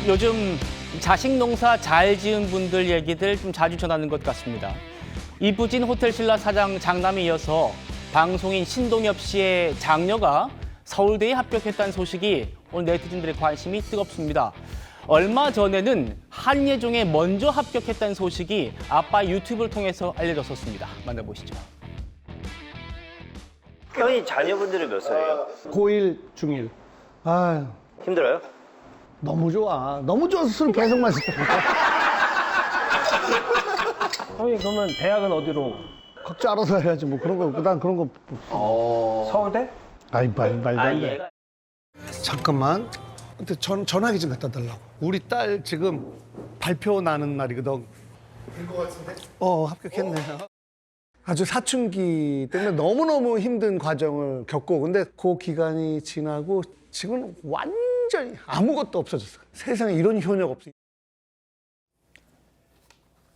요즘 자식 농사 잘 지은 분들 얘기들 좀 자주 전하는 것 같습니다. 이부진 호텔신라 사장 장남에 이어서 방송인 신동엽 씨의 장녀가 서울대에 합격했다는 소식이 오늘 네티즌들의 관심이 뜨겁습니다. 얼마 전에는 한예종에 먼저 합격했다는 소식이 아빠 유튜브를 통해서 알려졌었습니다. 만나보시죠. 형이 자녀분들은 몇 살이에요? 고1, 중1. 아유, 힘들어요? 너무 좋아. 너무 좋아서 술 계속 마셔. 형님 그러면 대학은 어디로? 각자 알아서 해야지. 뭐 그런 거, 난 그런 거. 서울대? 아이, 말도 안 돼. 얘가 잠깐만. 근데 전화기 좀 갖다 달라고. 우리 딸 지금 발표 나는 날이거든. 된 거 같은데? 합격했네. 아주 사춘기 때문에 너무너무 힘든 과정을 겪고, 근데 그 기간이 지나고 지금은 완전히 아무것도 없어졌어. 세상에 이런 효녀가 없어.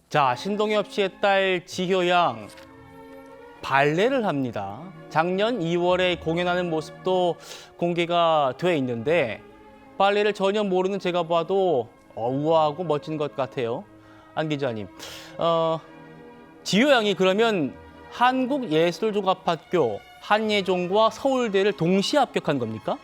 자, 신동엽 씨의 딸 지효 양 발레를 합니다. 작년 2월에 공연하는 모습도 공개가 돼 있는데 발레를 전혀 모르는 제가 봐도 우아하고 멋진 것 같아요. 안 기자님, 지효 양이 그러면 한국예술종합학교, 한예종과 서울대를 동시에 합격한 겁니까?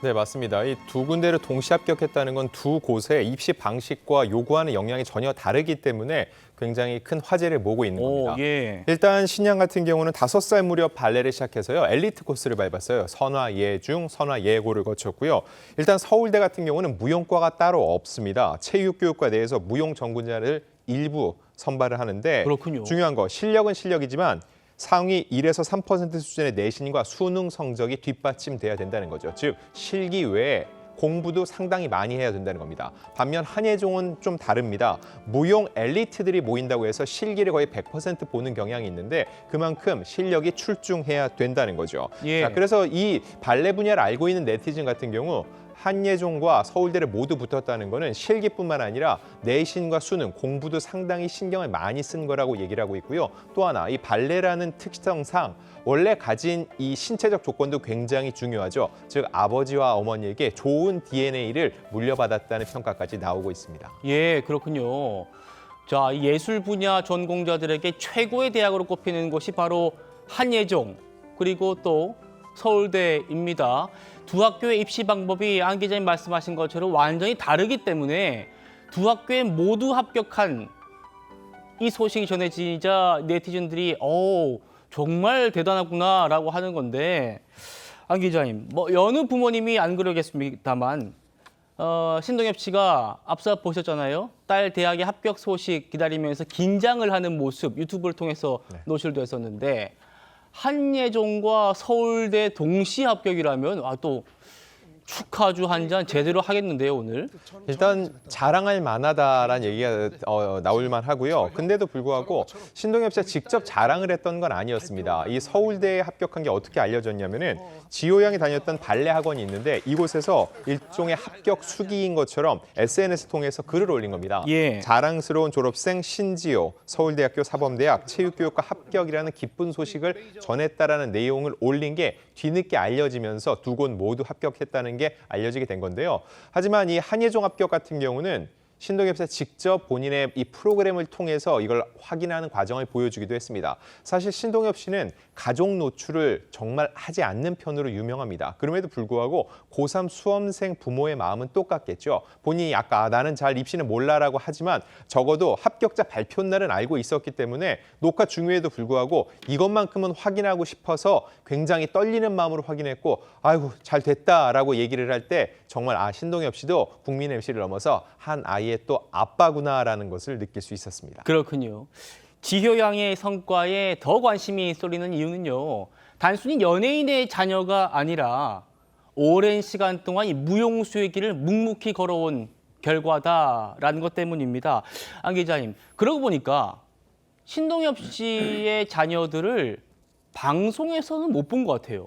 네, 맞습니다. 이 두 군데를 동시 합격했다는 건 두 곳의 입시 방식과 요구하는 역량이 전혀 다르기 때문에 굉장히 큰 화제를 모으고 있는 겁니다. 예. 일단 신양 같은 경우는 5살 무렵 발레를 시작해서요. 엘리트 코스를 밟았어요. 선화예중, 선화예고를 거쳤고요. 일단 서울대 같은 경우는 무용과가 따로 없습니다. 체육교육과 내에서 무용 전공자를 일부 선발을 하는데 그렇군요. 중요한 거 실력은 실력이지만 상위 1에서 3% 수준의 내신과 수능 성적이 뒷받침돼야 된다는 거죠. 즉 실기 외에 공부도 상당히 많이 해야 된다는 겁니다. 반면 한예종은 좀 다릅니다. 무용 엘리트들이 모인다고 해서 실기를 거의 100% 보는 경향이 있는데 그만큼 실력이 출중해야 된다는 거죠. 예. 자, 그래서 이 발레 분야를 알고 있는 네티즌 같은 경우 한예종과 서울대를 모두 붙었다는 거는 실기뿐만 아니라 내신과 수능, 공부도 상당히 신경을 많이 쓴 거라고 얘기를 하고 있고요. 또 하나, 이 발레라는 특성상 원래 가진 이 신체적 조건도 굉장히 중요하죠. 즉 아버지와 어머니에게 좋은 DNA를 물려받았다는 평가까지 나오고 있습니다. 예, 그렇군요. 자, 예술 분야 전공자들에게 최고의 대학으로 꼽히는 곳이 바로 한예종, 그리고 또 서울대입니다. 두 학교의 입시 방법이 안 기자님 말씀하신 것처럼 완전히 다르기 때문에 두 학교에 모두 합격한 이 소식이 전해지자 네티즌들이 정말 대단하구나라고 하는 건데 안 기자님, 뭐 여느 부모님이 안 그러겠습니다만 신동엽 씨가 앞서 보셨잖아요. 딸 대학의 합격 소식 기다리면서 긴장을 하는 모습 유튜브를 통해서 노출됐었는데 한예종과 서울대 동시 합격이라면 또 축하주 한 잔 제대로 하겠는데요, 오늘. 일단 자랑할 만하다라는 얘기가 나올 만하고요. 근데도 불구하고 신동엽 씨가 직접 자랑을 했던 건 아니었습니다. 이 서울대에 합격한 게 어떻게 알려졌냐면은 지호 양이 다녔던 발레 학원이 있는데 이곳에서 일종의 합격 수기인 것처럼 SNS 통해서 글을 올린 겁니다. 예. 자랑스러운 졸업생 신지호, 서울대학교 사범대학 체육교육과 합격이라는 기쁜 소식을 전했다라는 내용을 올린 게 뒤늦게 알려지면서 두 곳 모두 합격했다는 게 알려지게 된 건데요. 하지만 이 한예종 합격 같은 경우는 신동엽 씨가 직접 본인의 이 프로그램을 통해서 이걸 확인하는 과정을 보여주기도 했습니다. 사실 신동엽 씨는 가족 노출을 정말 하지 않는 편으로 유명합니다. 그럼에도 불구하고 고3 수험생 부모의 마음은 똑같겠죠. 본인이 아까 나는 잘 입시는 몰라라고 하지만 적어도 합격자 발표 날은 알고 있었기 때문에 녹화 중요에도 불구하고 이것만큼은 확인하고 싶어서 굉장히 떨리는 마음으로 확인했고 아이고 잘 됐다라고 얘기를 할 때 정말 신동엽 씨도 국민 MC를 넘어서 한 아이의 또 아빠구나라는 것을 느낄 수 있었습니다. 그렇군요. 지효 양의 성과에 더 관심이 쏠리는 이유는요. 단순히 연예인의 자녀가 아니라 오랜 시간 동안 이 무용수의 길을 묵묵히 걸어온 결과다라는 것 때문입니다. 안 기자님, 그러고 보니까 신동엽 씨의 자녀들을 방송에서는 못 본 것 같아요.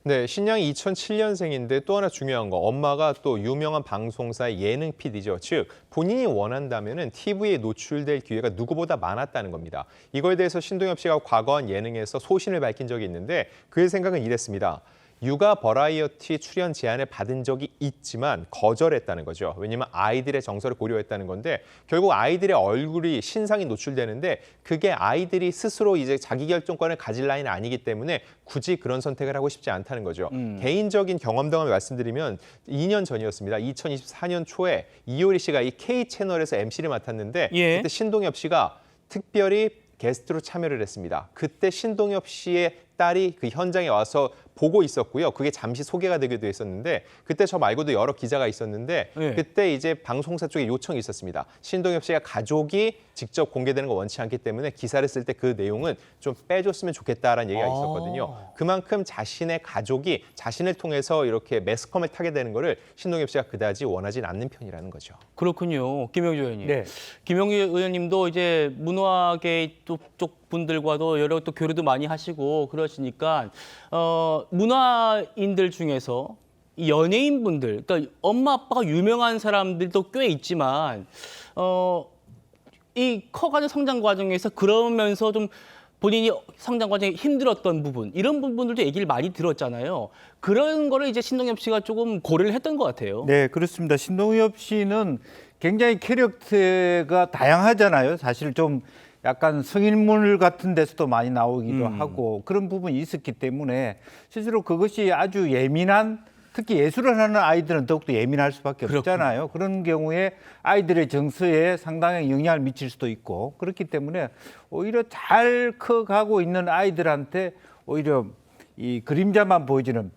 네, 신양이 2007년생인데 또 하나 중요한 거 엄마가 또 유명한 방송사의 예능 PD죠. 즉 본인이 원한다면은 TV에 노출될 기회가 누구보다 많았다는 겁니다. 이거에 대해서 신동엽 씨가 과거한 예능에서 소신을 밝힌 적이 있는데 그의 생각은 이랬습니다. 육아 버라이어티 출연 제안을 받은 적이 있지만 거절했다는 거죠. 왜냐하면 아이들의 정서를 고려했다는 건데 결국 아이들의 얼굴이 신상이 노출되는데 그게 아이들이 스스로 이제 자기결정권을 가질 나이는 아니기 때문에 굳이 그런 선택을 하고 싶지 않다는 거죠. 개인적인 경험 등을 말씀드리면 2년 전이었습니다. 2024년 초에 이효리 씨가 이 K채널에서 MC를 맡았는데 예. 그때 신동엽 씨가 특별히 게스트로 참여를 했습니다. 그때 신동엽 씨의 딸이 그 현장에 와서 보고 있었고요. 그게 잠시 소개가 되기도 했었는데 그때 저 말고도 여러 기자가 있었는데 네. 그때 이제 방송사 쪽에 요청이 있었습니다. 신동엽 씨가 가족이 직접 공개되는 거 원치 않기 때문에 기사를 쓸 때 그 내용은 좀 빼줬으면 좋겠다라는 얘기가 있었거든요. 그만큼 자신의 가족이 자신을 통해서 이렇게 매스컴을 타게 되는 거를 신동엽 씨가 그다지 원하진 않는 편이라는 거죠. 그렇군요. 김영주 의원님. 네. 김영주 의원님도 이제 문화계 쪽 분들과도 여러 또 교류도 많이 하시고 그러시니까 문화인들 중에서 이 연예인분들, 그러니까 엄마 아빠가 유명한 사람들도 꽤 있지만 이 커가는 성장 과정에서 그러면서 좀 본인이 성장 과정에 힘들었던 부분 이런 부분들도 얘기를 많이 들었잖아요. 그런 거를 이제 신동엽 씨가 조금 고려를 했던 것 같아요. 네, 그렇습니다. 신동엽 씨는 굉장히 캐릭터가 다양하잖아요. 사실 좀 약간 성인물 같은 데서도 많이 나오기도 하고 그런 부분이 있었기 때문에 실제로 그것이 아주 예민한 특히 예술을 하는 아이들은 더욱더 예민할 수밖에 없잖아요. 그런 경우에 아이들의 정서에 상당히 영향을 미칠 수도 있고 그렇기 때문에 오히려 잘 커가고 있는 아이들한테 오히려 이 그림자만 보여주는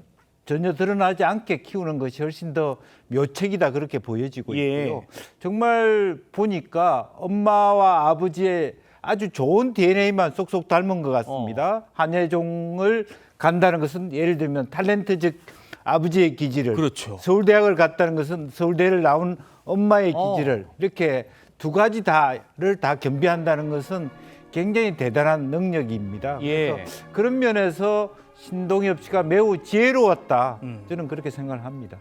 전혀 드러나지 않게 키우는 것이 훨씬 더 묘책이다 그렇게 보여지고 있고요. 정말 보니까 엄마와 아버지의 아주 좋은 DNA만 쏙쏙 닮은 것 같습니다. 한예종을 간다는 것은 예를 들면 탤런트적 아버지의 기질을 그렇죠. 서울대학을 갔다는 것은 서울대를 나온 엄마의 기질을 이렇게 두 가지 다를 다 겸비한다는 것은 굉장히 대단한 능력입니다. 예. 그래서 그런 면에서 신동엽 씨가 매우 지혜로웠다. 저는 그렇게 생각을 합니다.